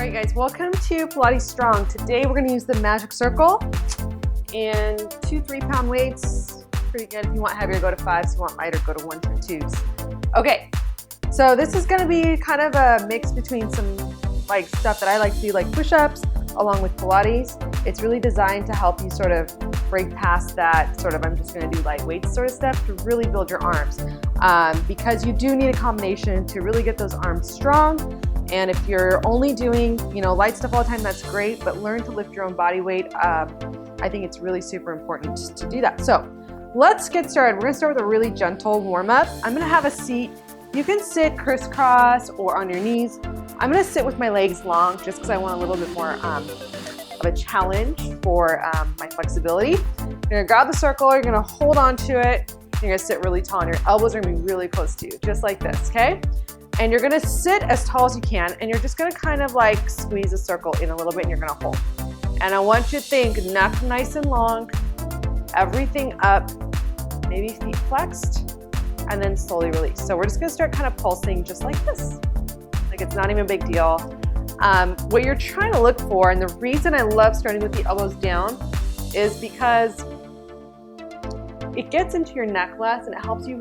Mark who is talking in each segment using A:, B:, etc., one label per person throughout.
A: All right, guys, welcome to Pilates Strong. Today we're going to use the magic circle and 2 3-pound weights. Pretty good. If you want heavier, go to 5s. If you want lighter, go to 1s or 2s. Okay, so this is going to be kind of a mix between some like stuff that I like to do, like push-ups, along with Pilates. It's really designed to help you sort of break past that sort of I'm just going to do light weights sort of stuff to really build your arms, because you do need a combination to really get those arms strong. And if you're only doing, light stuff all the time, that's great, but learn to lift your own body weight. I think it's really super important to do that. So let's get started. We're gonna start with a really gentle warm up. I'm gonna have a seat. You can sit crisscross or on your knees. I'm gonna sit with my legs long just because I want a little bit more of a challenge for my flexibility. You're gonna grab the circle, you're gonna hold on to it, you're gonna sit really tall, and your elbows are gonna be really close to you, just like this, okay? And you're gonna sit as tall as you can, and you're just gonna kind of like squeeze a circle in a little bit, and you're gonna hold. And I want you to think neck nice and long, everything up, maybe feet flexed, and then slowly release. So we're just gonna start kind of pulsing just like this. Like it's not even a big deal. What you're trying to look for, and the reason I love starting with the elbows down, is because it gets into your neck less and it helps you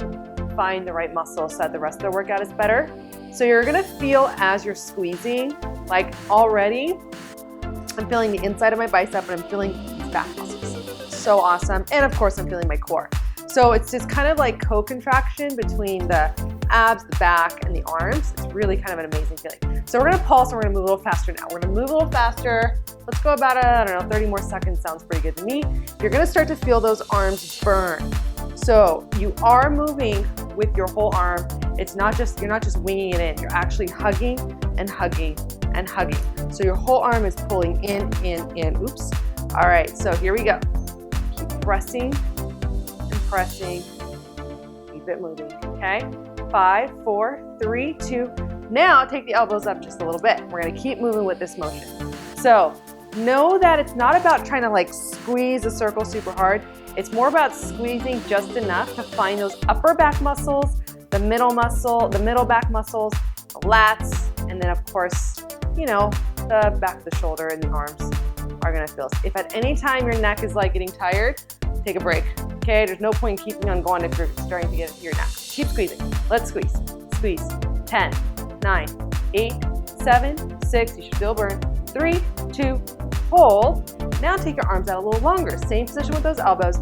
A: find the right muscle so that the rest of the workout is better. So you're gonna feel as you're squeezing, like already, I'm feeling the inside of my bicep and I'm feeling these back muscles. So awesome. And of course I'm feeling my core. So it's just kind of like co-contraction between the abs, the back, and the arms. It's really kind of an amazing feeling. So we're gonna pulse and we're gonna move a little faster now. We're gonna move a little faster. Let's go about, 30 more seconds. Sounds pretty good to me. You're gonna start to feel those arms burn. So you are moving with your whole arm. You're not just winging it in. You're actually hugging and hugging and hugging. So your whole arm is pulling in. Oops. All right, so here we go. Keep pressing and pressing. Keep it moving, okay? 5, 4, 3, 2. Now take the elbows up just a little bit. We're gonna keep moving with this motion. So know that it's not about trying to like squeeze a circle super hard. It's more about squeezing just enough to find those upper back muscles, the middle back muscles, the lats, and then of course, the back of the shoulder and the arms are gonna feel. If at any time your neck is like getting tired, take a break, okay? There's no point in keeping on going if you're starting to get into your neck. Keep squeezing. Let's squeeze. Squeeze. 10, 9, 8, 7, 6, you should feel burn. 3, 2, hold. Now take your arms out a little longer. Same position with those elbows.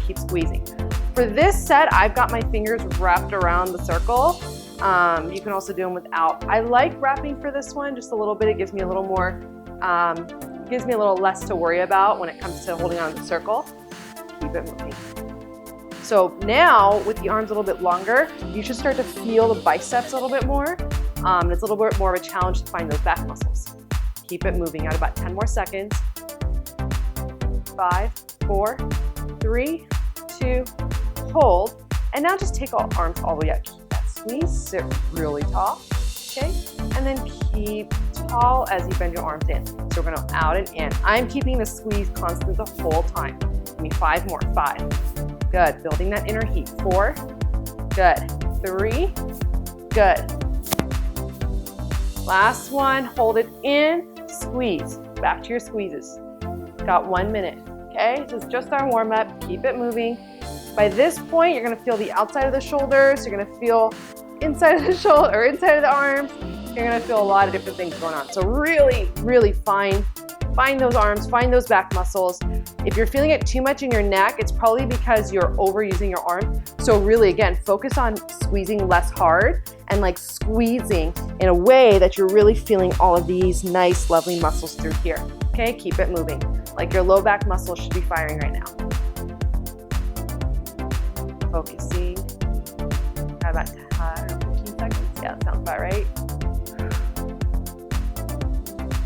A: Keep squeezing. For this set, I've got my fingers wrapped around the circle. You can also do them without. I like wrapping for this one just a little bit. It gives me a little more, gives me a little less to worry about when it comes to holding on to the circle. Keep it moving. So now with the arms a little bit longer, you should start to feel the biceps a little bit more. It's a little bit more of a challenge to find those back muscles. Keep it moving out about 10 more seconds. 5, 4, 3, 2, hold. And now just take all arms all the way up. Keep that squeeze, sit really tall, okay? And then keep tall as you bend your arms in. So we're gonna out and in. I'm keeping the squeeze constant the whole time. Give me 5 more, 5. Good, building that inner heat. 4, good. 3, good. Last one, hold it in, squeeze. Back to your squeezes. Got 1 minute, okay? This is just our warm up, keep it moving. By this point, you're gonna feel the outside of the shoulders, you're gonna feel inside of the shoulder, or inside of the arms. You're gonna feel a lot of different things going on. So really, really find those arms, find those back muscles. If you're feeling it too much in your neck, it's probably because you're overusing your arm. So really, again, focus on squeezing less hard and like squeezing in a way that you're really feeling all of these nice, lovely muscles through here. Okay, keep it moving. Like your low back muscles should be firing right now. Focusing. Got about 15 seconds. Yeah, that sounds about right.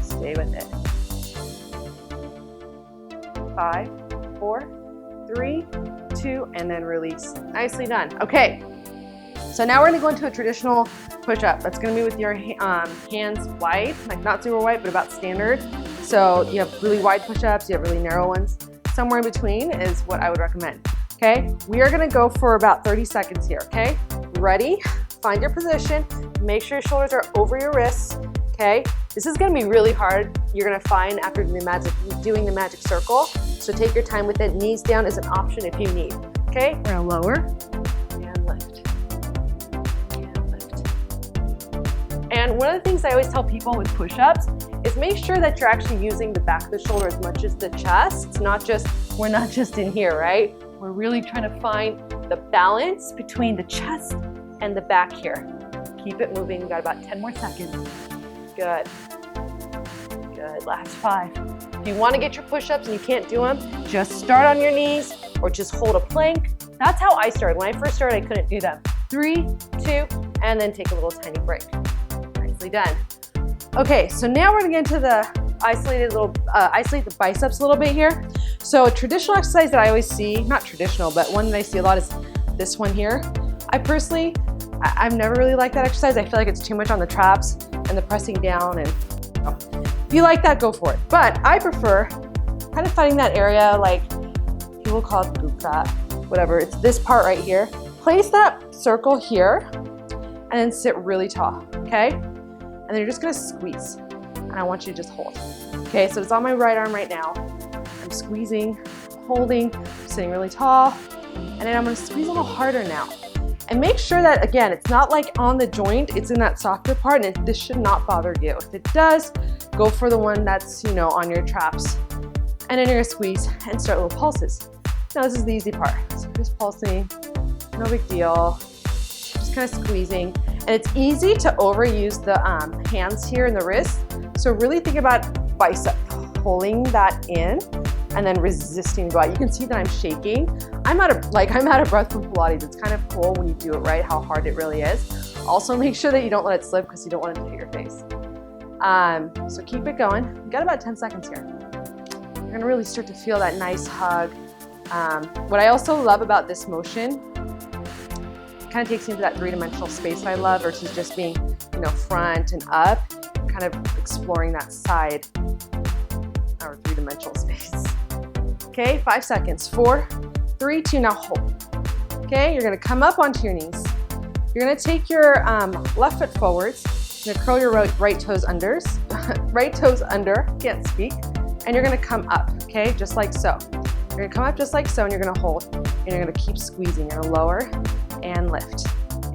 A: Stay with it. 5, 4, 3, 2, and then release. Nicely done. Okay, so now we're gonna go into a traditional push-up. That's gonna be with your hands wide, like not super wide, but about standard. So you have really wide push-ups, you have really narrow ones. Somewhere in between is what I would recommend. Okay, we are gonna go for about 30 seconds here, okay? Ready? Find your position, make sure your shoulders are over your wrists, okay? This is gonna be really hard, you're gonna find after doing the magic circle. So take your time with it. Knees down is an option if you need. Okay, we're gonna lower and lift. And lift. And one of the things I always tell people with push-ups is make sure that you're actually using the back of the shoulder as much as the chest. It's not just, we're not just in here, right? We're really trying to find the balance between the chest and the back here. Keep it moving. We've got about 10 more seconds. Good. Good. Last 5. If you want to get your push-ups and you can't do them, just start on your knees or just hold a plank. That's how I started. When I first started, I couldn't do them. 3, 2, and then take a little tiny break. Nicely done. Okay, so now we're gonna get into the isolate the biceps a little bit here. So a traditional exercise that I always see, not traditional, but one that I see a lot is this one here. I've never really liked that exercise. I feel like it's too much on the traps and the pressing down, and if you like that, go for it. But I prefer kind of finding that area, like people call it boob fat, whatever. It's this part right here. Place that circle here and then sit really tall, okay? And then you're just gonna squeeze. And I want you to just hold. Okay, so it's on my right arm right now. I'm squeezing, holding, sitting really tall. And then I'm gonna squeeze a little harder now. And make sure that, again, it's not like on the joint, it's in that softer part, and this should not bother you. If it does, go for the one that's, you know, on your traps. And then you're gonna squeeze and start little pulses. Now this is the easy part. So just pulsing, no big deal. Just kind of squeezing. And it's easy to overuse the hands here and the wrist. So really think about bicep, pulling that in and then resisting the body. You can see that I'm shaking. I'm out of breath from Pilates. It's kind of cool when you do it right, how hard it really is. Also make sure that you don't let it slip because you don't want it to hit your face. So keep it going. You've got about 10 seconds here. You're gonna really start to feel that nice hug. What I also love about this motion, it kind of takes you into that 3-dimensional space I love versus just being, you know, front and up, kind of exploring that side or 3-dimensional space. Okay, 5 seconds. 4, 3, 2, now hold. Okay, you're gonna come up onto your knees. You're gonna take your left foot forwards. You're gonna curl your right toes under, can't speak. And you're gonna come up, okay, just like so. You're gonna come up just like so, and you're gonna hold. And you're gonna keep squeezing. You're gonna lower and lift,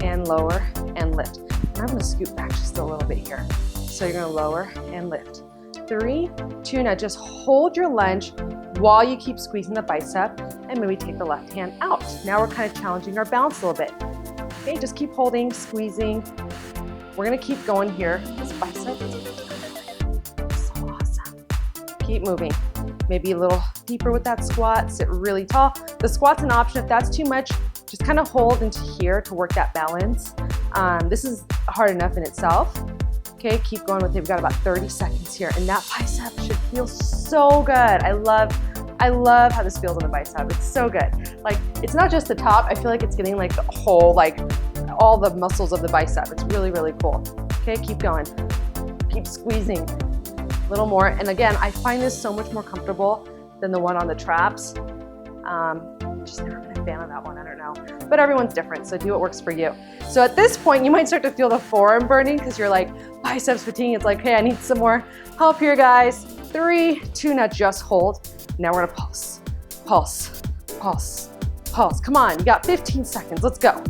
A: and lower and lift. And I'm gonna scoot back just a little bit here. So you're gonna lower and lift. 3, 2, now just hold your lunge while you keep squeezing the bicep, and maybe take the left hand out. Now we're kind of challenging our balance a little bit. Okay, just keep holding, squeezing. We're gonna keep going here. This bicep is so awesome. Keep moving. Maybe a little deeper with that squat, sit really tall. The squat's an option. If that's too much, just kind of hold into here to work that balance. This is hard enough in itself. Okay, keep going with it. We've got about 30 seconds here, and that bicep should feel so good. I love how this feels on the bicep. It's so good. Like, it's not just the top. I feel like it's getting like the whole, like all the muscles of the bicep. It's really, really cool. Okay, keep going. Keep squeezing. A little more. And again, I find this so much more comfortable than the one on the traps. Just never been a fan of that one, I don't know. But everyone's different, so do what works for you. So at this point, you might start to feel the forearm burning because you're like, biceps fatigue. It's like, hey, I need some more help here, guys. 3, 2, now just hold. Now we're gonna pulse, pulse, pulse, pulse. Come on, you got 15 seconds, let's go.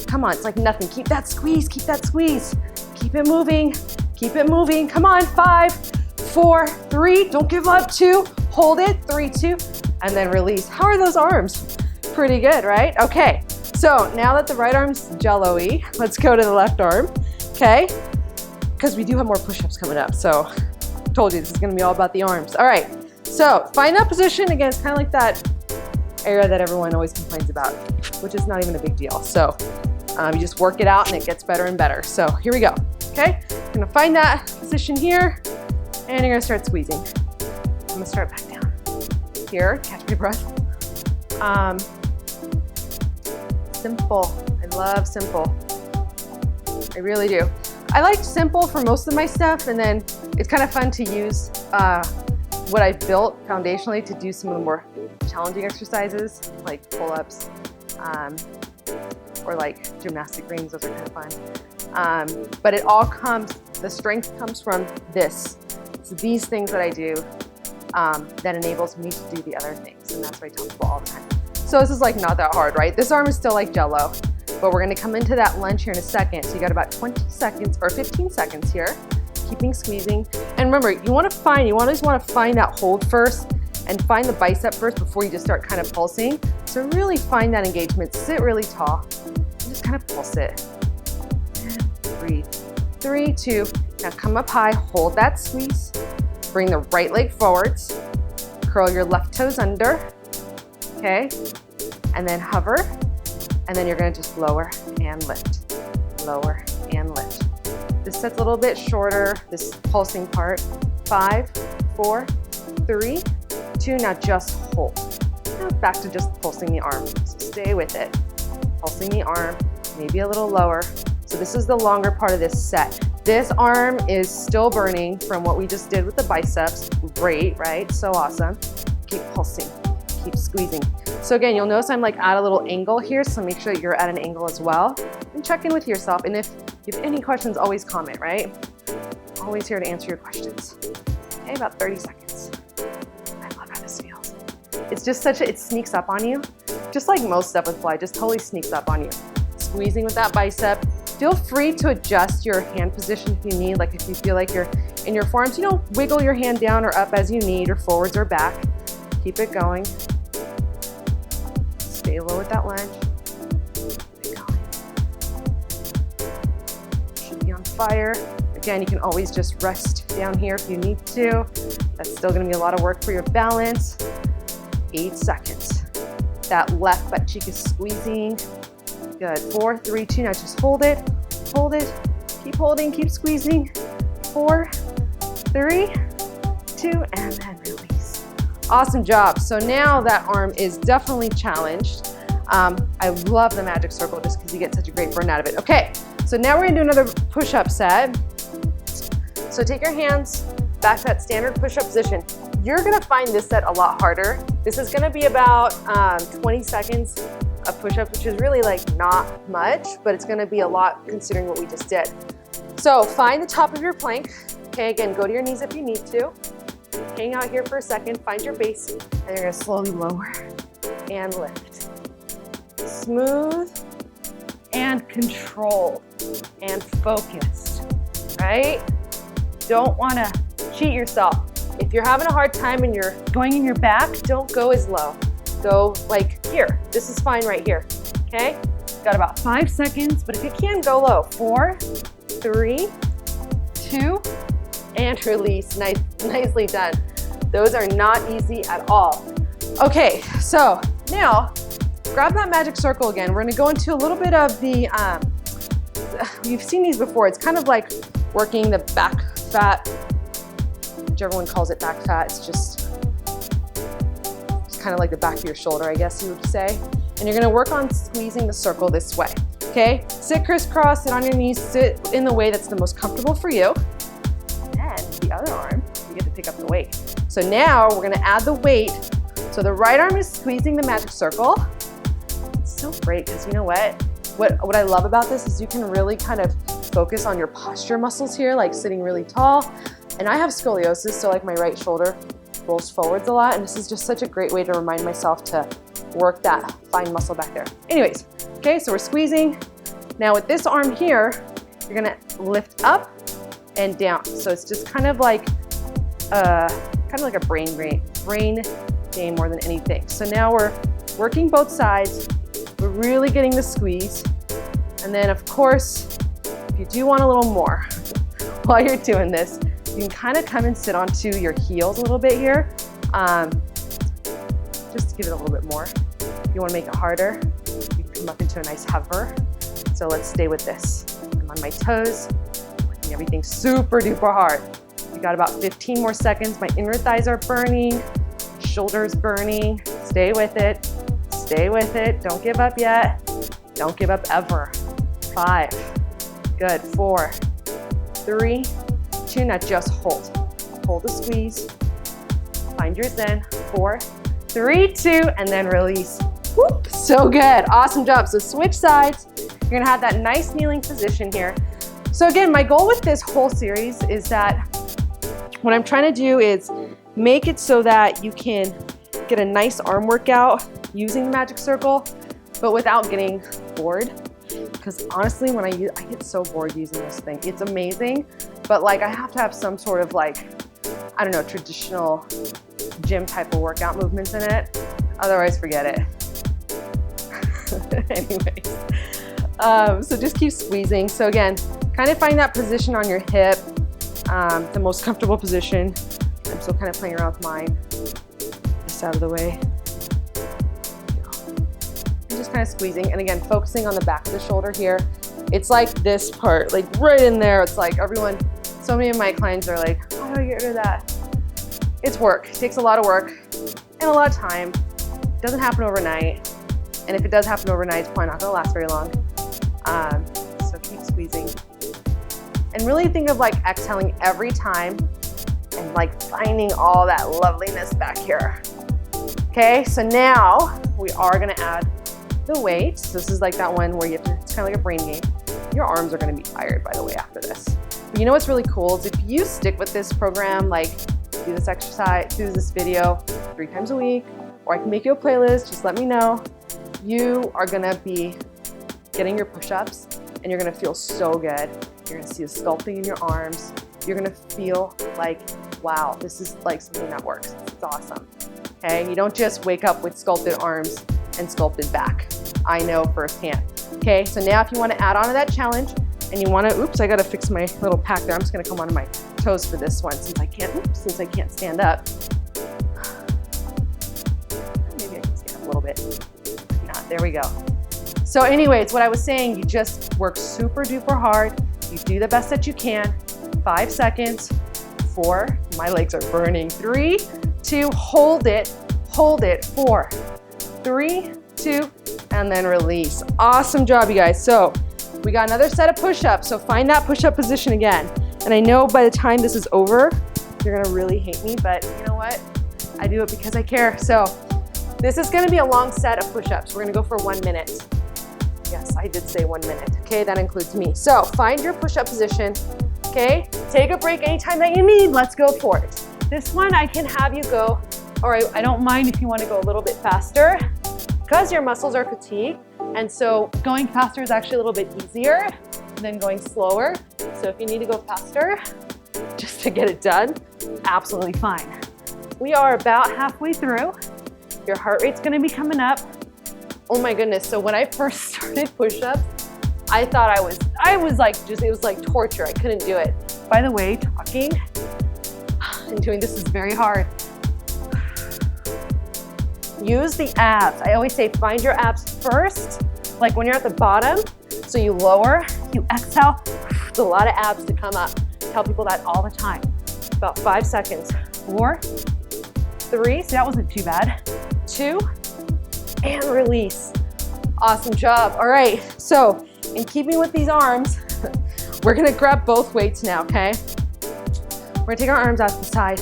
A: Come on, it's like nothing. Keep that squeeze, keep that squeeze. Keep it moving, keep it moving. Come on, 5, 4, 3, don't give up, 2, hold it, 3, 2, and then release. How are those arms? Pretty good, right? Okay, so now that the right arm's jello-y, let's go to the left arm, okay? Because we do have more push-ups coming up, so I told you this is gonna be all about the arms. All right, so find that position. Again, it's kind of like that area that everyone always complains about, which is not even a big deal. So you just work it out and it gets better and better. So here we go, okay? You're gonna find that position here, and you're gonna start squeezing. I'm gonna start back down. Here, catch my breath. Simple, I love simple. I really do. I like simple for most of my stuff, and then it's kind of fun to use what I've built foundationally to do some of the more challenging exercises, like pull-ups, or like gymnastic rings. Those are kind of fun. But it all comes The strength comes from this. So these things that I do that enables me to do the other things. And that's what I tell people all the time. So this is like not that hard, right? This arm is still like jello, but we're gonna come into that lunge here in a second. So you got about 20 seconds or 15 seconds here, keeping squeezing. And remember, you always wanna find that hold first and find the bicep first before you just start kind of pulsing. So really find that engagement, sit really tall, and just kind of pulse it. And breathe. 3, 2, now come up high, hold that squeeze. Bring the right leg forwards, curl your left toes under, okay? And then hover, and then you're gonna just lower and lift, lower and lift. This set's a little bit shorter, this pulsing part. 5, 4, 3, 2, now just hold. Now back to just pulsing the arm, so stay with it. Pulsing the arm, maybe a little lower. So this is the longer part of this set. This arm is still burning from what we just did with the biceps. Great, right? So awesome. Keep pulsing, keep squeezing. So again, you'll notice I'm like at a little angle here, so make sure that you're at an angle as well. And check in with yourself. And if you have any questions, always comment, right? Always here to answer your questions. Okay, about 30 seconds. I love how this feels. It's just it sneaks up on you. Just like most stuff with fly, just totally sneaks up on you. Squeezing with that bicep. Feel free to adjust your hand position if you need, like if you feel like you're in your forearms, wiggle your hand down or up as you need, or forwards or back. Keep it going. Stay low with that lunge. Keep it going. Should be on fire. Again, you can always just rest down here if you need to. That's still gonna be a lot of work for your balance. 8 seconds. That left butt cheek is squeezing. Good. 4, 3, 2, now just hold it, keep holding, keep squeezing. 4, 3, 2, and then release. Awesome job. So now that arm is definitely challenged. I love the magic circle just because you get such a great burn out of it. Okay, so now we're gonna do another push-up set. So take your hands back to that standard push-up position. You're gonna find this set a lot harder. This is gonna be about 20 seconds of push-ups, which is really like not much, but it's gonna be a lot considering what we just did. So find the top of your plank. Okay, again, go to your knees if you need to. Hang out here for a second, find your base, and you're gonna slowly lower and lift. Smooth and controlled and focused, right? Don't wanna cheat yourself. If you're having a hard time and you're going in your back, don't go as low. Go like here. This is fine right here, okay? Got about 5 seconds, but if you can, go low. 4, 3, 2, and release. Nicely done. Those are not easy at all. Okay, so now grab that magic circle again. We're gonna go into a little bit of the, you've seen these before. It's kind of like working the back fat, whichever one calls it back fat. It's just kind of like the back of your shoulder, I guess you would say. And you're gonna work on squeezing the circle this way, okay? Sit crisscross, sit on your knees, sit in the way that's the most comfortable for you. And the other arm, you get to pick up the weight. So now we're gonna add the weight. So the right arm is squeezing the magic circle. It's so great, because you know what? What I love about this is you can really kind of focus on your posture muscles here, like sitting really tall. And I have scoliosis, so like my right shoulder rolls forwards a lot, and this is just such a great way to remind myself to work that fine muscle back there. Anyways, okay, so we're squeezing. Now with this arm here, you're gonna lift up and down. So it's just kind of like a brain game more than anything. So now we're working both sides. We're really getting the squeeze. And then of course, if you do want a little more while you're doing this, you can kind of come and sit onto your heels a little bit here, just to give it a little bit more. If you want to make it harder, you can come up into a nice hover. So let's stay with this. I'm on my toes, working everything super duper hard. We got about 15 more seconds. My inner thighs are burning, shoulders burning. Stay with it. Stay with it. Don't give up yet. Don't give up ever. 5. Good. 4, 3, 2, now just hold. Hold the squeeze. Find your zen. 4, 3, 2, and then release. Whoop, so good. Awesome job. So switch sides. You're gonna have that nice kneeling position here. So again, my goal with this whole series is that what I'm trying to do is make it so that you can get a nice arm workout using the magic circle, but without getting bored. Because honestly, when I get so bored using this thing. It's amazing, but like I have to have some sort of like, I don't know, traditional gym type of workout movements in it. Otherwise, forget it. Anyways, so just keep squeezing. So again, kind of find that position on your hip, the most comfortable position. I'm still kind of playing around with mine. This out of the way. And just kind of squeezing. And again, focusing on the back of the shoulder here. It's like this part, like right in there. It's like everyone, so many of my clients are like, how do I get rid of that? It's work. It takes a lot of work and a lot of time. It doesn't happen overnight. And if it does happen overnight, it's probably not gonna last very long. So keep squeezing. And really think of like exhaling every time and like finding all that loveliness back here. Okay, so now we are gonna add the weights. This is like that one where you have to, it's kind of like a brain game. Your arms are gonna be tired, by the way, after this. But you know what's really cool is if you stick with this program, like do this exercise, do this video 3 times a week, or I can make you a playlist, just let me know. You are gonna be getting your push-ups and you're gonna feel so good. You're gonna see the sculpting in your arms. You're gonna feel like, wow, this is like something that works. It's awesome, okay? You don't just wake up with sculpted arms and sculpted back. I know firsthand, okay? So now if you wanna add on to that challenge and you wanna, oops, I gotta fix my little pack there. I'm just gonna come onto my toes for this one since I can't stand up. Maybe I can stand up a little bit. There we go. So anyways, what I was saying, you just work super duper hard. You do the best that you can. 5 seconds, 4, my legs are burning. 3, 2, hold it, 4, 3, 2, and then release. Awesome job, you guys. So we got another set of push-ups. So find that push-up position again. And I know by the time this is over, you're gonna really hate me, but you know what? I do it because I care. So this is gonna be a long set of push-ups. We're gonna go for 1 minute. Yes, I did say 1 minute. Okay, that includes me. So find your push-up position, okay? Take a break anytime that you need. Let's go for it. This one, I can have you go, or I don't mind if you wanna go a little bit faster because your muscles are fatigued. And so going faster is actually a little bit easier than going slower. So if you need to go faster, just to get it done, absolutely fine. We are about halfway through. Your heart rate's gonna be coming up. Oh my goodness, so when I first started push-ups, I thought I was like, it was like torture. I couldn't do it. By the way, talking and doing this is very hard. Use the abs. I always say find your abs first, like when you're at the bottom. So you lower, you exhale, there's a lot of abs to come up. I tell people that all the time. About 5 seconds. 4, 3, so that wasn't too bad. 2, and release. Awesome job. All right, so in keeping with these arms, we're gonna grab both weights now, okay? We're gonna take our arms out to the side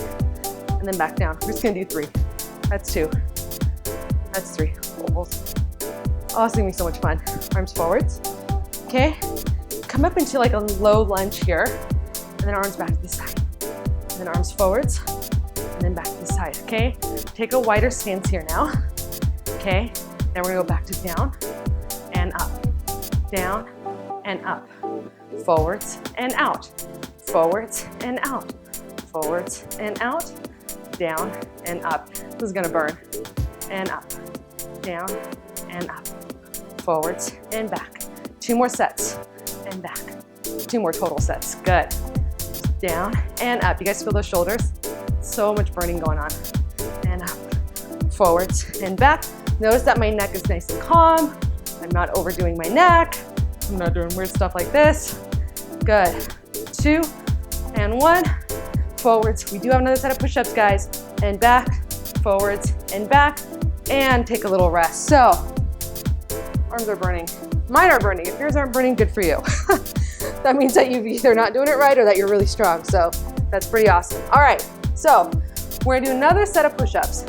A: and then back down. We're just gonna do 3. That's 2. That's 3. Almost. Oh, it's gonna be so much fun. Arms forwards, okay? Come up into like a low lunge here, and then arms back to the side. And then arms forwards, and then back to the side, okay? Take a wider stance here now, okay? Then we're gonna go back to down and up, forwards and out, forwards and out, forwards and out, down and up. This is gonna burn. And up, down and up, forwards and back. 2 more sets and back. 2 more total sets, good. Down and up. You guys feel those shoulders? So much burning going on. And up, forwards and back. Notice that my neck is nice and calm. I'm not overdoing my neck. I'm not doing weird stuff like this. Good. 2 and 1. Forwards. We do have another set of push-ups, guys. And back, forwards and back. And take a little rest. So, arms are burning. Mine are burning. If yours aren't burning, good for you. That means that you've either not doing it right or that you're really strong. So that's pretty awesome. All right, so we're gonna do another set of push-ups.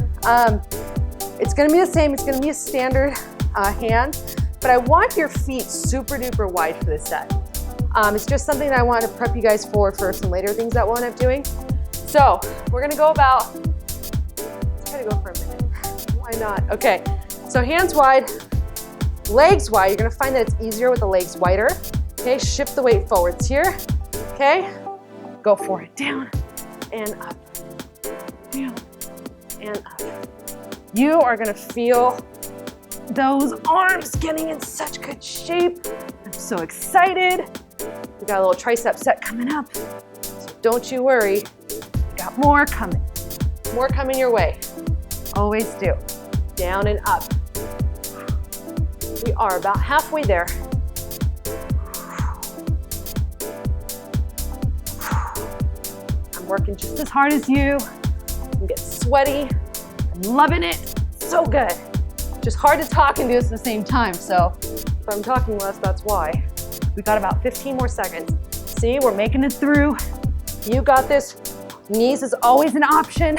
A: It's gonna be the same. It's gonna be a standard hand, but I want your feet super duper wide for this set. It's just something that I want to prep you guys for some later things that we'll end up doing. So we're gonna go about, let's kind of go for a minute. Why not? Okay, so hands wide, legs wide. You're gonna find that it's easier with the legs wider. Okay, shift the weight forwards here. Okay, go for it. Down and up, down and up. You are gonna feel those arms getting in such good shape. I'm so excited. We got a little tricep set coming up. So don't you worry. Got more coming. More coming your way. Always do. Down and up. We are about halfway there. I'm working just as hard as you. I'm getting sweaty. I'm loving it. So good. Just hard to talk and do this at the same time. So if I'm talking less, that's why. We got about 15 more seconds. See, we're making it through. You got this. Knees is always an option.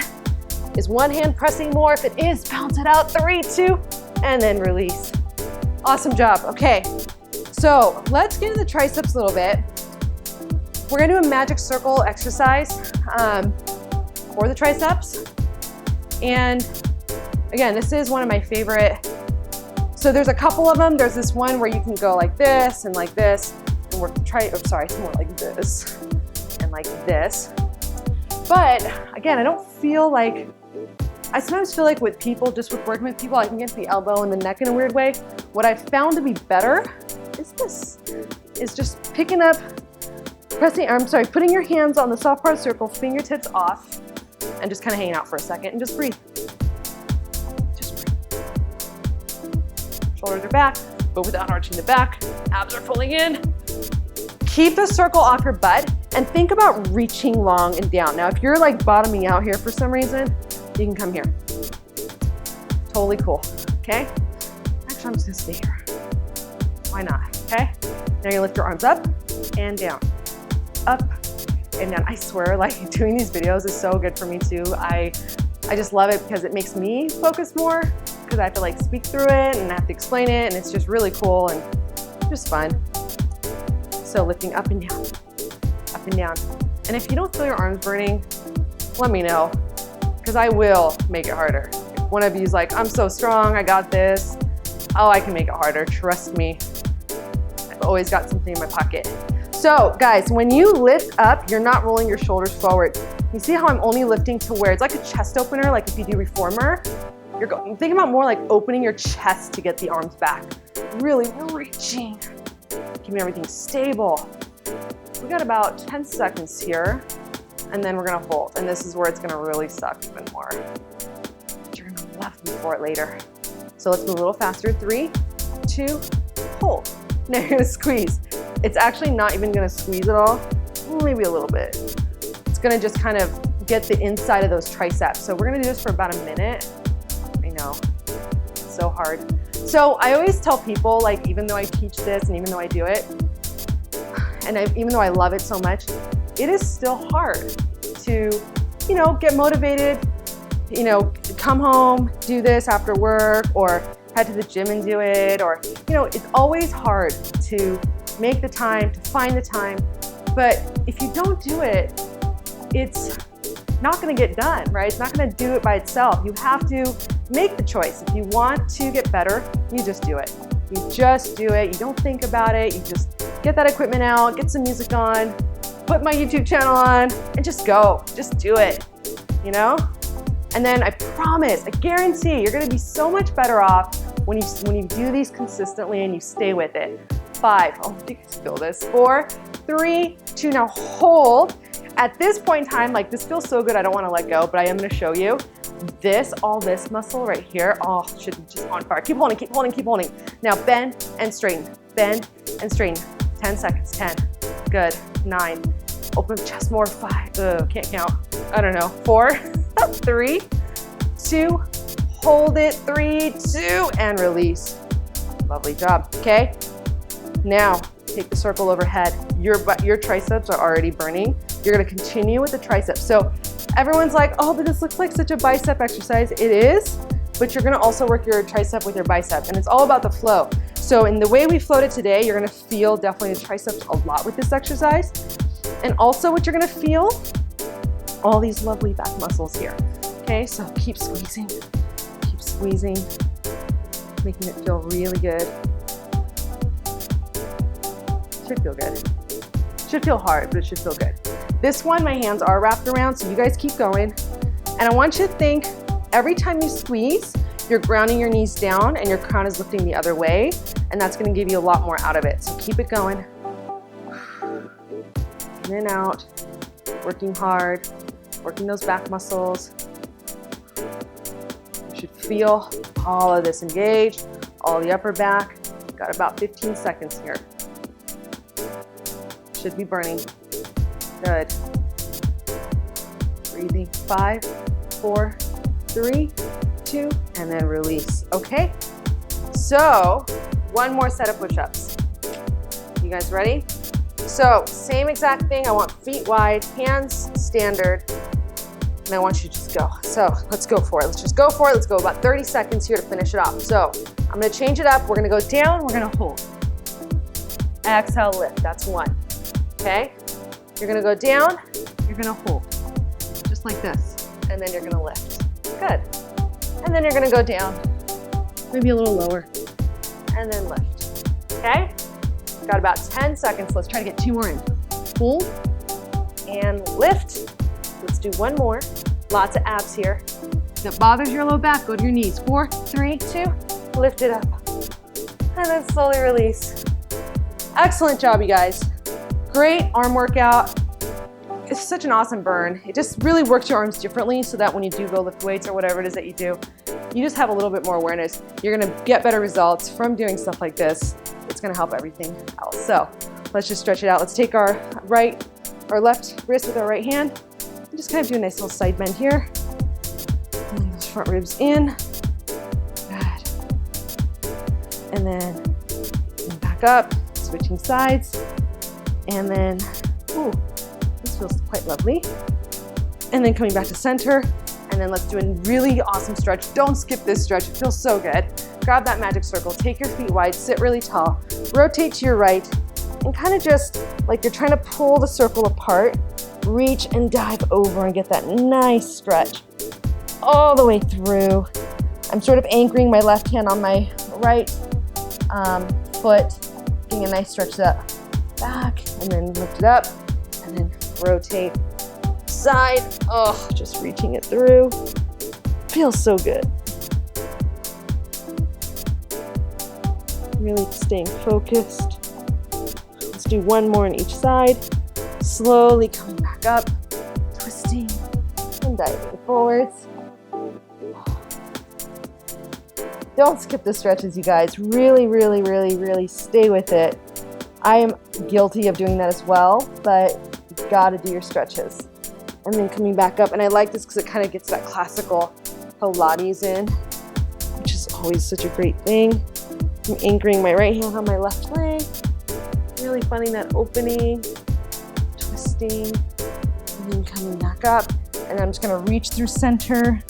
A: Is one hand pressing more? If it is, bounce it out. 3, 2, and then release. Awesome job. Okay, so let's get into the triceps a little bit. We're gonna do a magic circle exercise for the triceps. And again, this is one of my favorite. So there's a couple of them. There's this one where you can go like this and like this, and work it's more like this and like this. But again, I sometimes feel like with people, just with working with people, I can get the elbow and the neck in a weird way. What I've found to be better is this, is just putting your hands on the soft part of the circle, fingertips off, and just kind of hanging out for a second and just breathe. Just breathe. Shoulders are back, but without arching the back. Abs are pulling in. Keep the circle off your butt and think about reaching long and down. Now, if you're like bottoming out here for some reason, you can come here. Totally cool, okay? Actually, I'm just gonna stay here. Why not, okay? Now you lift your arms up and down, up and down. I swear, like doing these videos is so good for me too. I just love it because it makes me focus more because I have to like speak through it and I have to explain it, and it's just really cool and just fun. So lifting up and down, up and down. And if you don't feel your arms burning, let me know, because I will make it harder. If one of you's like, I'm so strong, I got this. Oh, I can make it harder, trust me. I've always got something in my pocket. So guys, when you lift up, you're not rolling your shoulders forward. You see how I'm only lifting to where it's like a chest opener, like if you do reformer, you're thinking about more like opening your chest to get the arms back. Really reaching. Keeping everything stable. We got about 10 seconds here, and then we're gonna hold. And this is where it's gonna really suck even more. But you're gonna love me for it later. So let's move a little faster. 3, 2, hold. Now you're gonna squeeze. It's actually not even gonna squeeze at all, maybe a little bit. It's gonna just kind of get the inside of those triceps. So we're gonna do this for about a minute. I know, it's so hard. So I always tell people, like, even though I teach this and even though I do it, and even though I love it so much, it is still hard to, get motivated, come home, do this after work, or head to the gym and do it, or, it's always hard to make the time, to find the time. But if you don't do it, it's not gonna get done, right? It's not gonna do it by itself. You have to make the choice. If you want to get better, you just do it. You just do it. You don't think about it. You just get that equipment out, get some music on, put my YouTube channel on, and just go. Just do it, And then I promise, I guarantee you're gonna be so much better off when you do these consistently and you stay with it. 5, oh, you guys feel this. 4, 3, 2, now hold. At this point in time, like this feels so good, I don't wanna let go, but I am gonna show you. All this muscle right here, should be just on fire. Keep holding, keep holding, keep holding. Now bend and straighten, bend and straighten. 10 seconds, 10, good, 9. Open the chest more, 5, can't count. I don't know, 4, 3, 2, hold it, 3, 2, and release. Lovely job, okay? Now, take the circle overhead. Your triceps are already burning. You're gonna continue with the triceps. So everyone's like, oh, but this looks like such a bicep exercise. It is, but you're gonna also work your tricep with your bicep, and it's all about the flow. So in the way we floated today, you're gonna feel definitely the triceps a lot with this exercise. And also what you're gonna feel, all these lovely back muscles here. Okay, so keep squeezing, making it feel really good. Should feel good. Should feel hard, but it should feel good. This one, my hands are wrapped around, so you guys keep going. And I want you to think, every time you squeeze, you're grounding your knees down and your crown is lifting the other way, and that's gonna give you a lot more out of it. So keep it going. In and out, working hard, working those back muscles. You should feel all of this engage, all the upper back. Got about 15 seconds here. Should be burning. Good. Breathing. 5, 4, 3, 2, and then release. Okay? So, one more set of push-ups. You guys ready? So, same exact thing. I want feet wide, hands standard, and I want you to just go. So, let's go for it. Let's just go for it. Let's go about 30 seconds here to finish it off. So, I'm gonna change it up. We're gonna go down, we're gonna hold. Exhale, lift. That's one. Okay? You're gonna go down, you're gonna hold. Just like this. And then you're gonna lift. Good. And then you're gonna go down, maybe a little lower, and then lift. Okay? Got about 10 seconds. Let's try to get 2 more in. Hold and lift. Let's do one more. Lots of abs here. If it bothers your low back, go to your knees. 4, 3, 2, lift it up. And then slowly release. Excellent job, you guys. Great arm workout. It's such an awesome burn. It just really works your arms differently so that when you do go lift weights or whatever it is that you do, you just have a little bit more awareness. You're gonna get better results from doing stuff like this. It's gonna help everything else. So let's just stretch it out. Let's take our left wrist with our right hand and just kind of do a nice little side bend here. Pulling those front ribs in. Good. And then back up, switching sides. And then, ooh, this feels quite lovely. And then coming back to center. And then let's do a really awesome stretch. Don't skip this stretch, it feels so good. Grab that magic circle, take your feet wide, sit really tall, rotate to your right, and kind of just like you're trying to pull the circle apart, reach and dive over and get that nice stretch all the way through. I'm sort of anchoring my left hand on my right foot, getting a nice stretch that back, and then lift it up, and then rotate side. Oh, just reaching it through. Feels so good. Really staying focused. Let's do one more on each side. Slowly coming back up, twisting and diving forwards. Don't skip the stretches, you guys. Really, really, really, really stay with it. I am guilty of doing that as well, but you've got to do your stretches. And then coming back up, and I like this because it kind of gets that classical Pilates in, which is always such a great thing. I'm anchoring my right hand on my left leg, really finding that opening, twisting, and then coming back up. And I'm just gonna reach through center,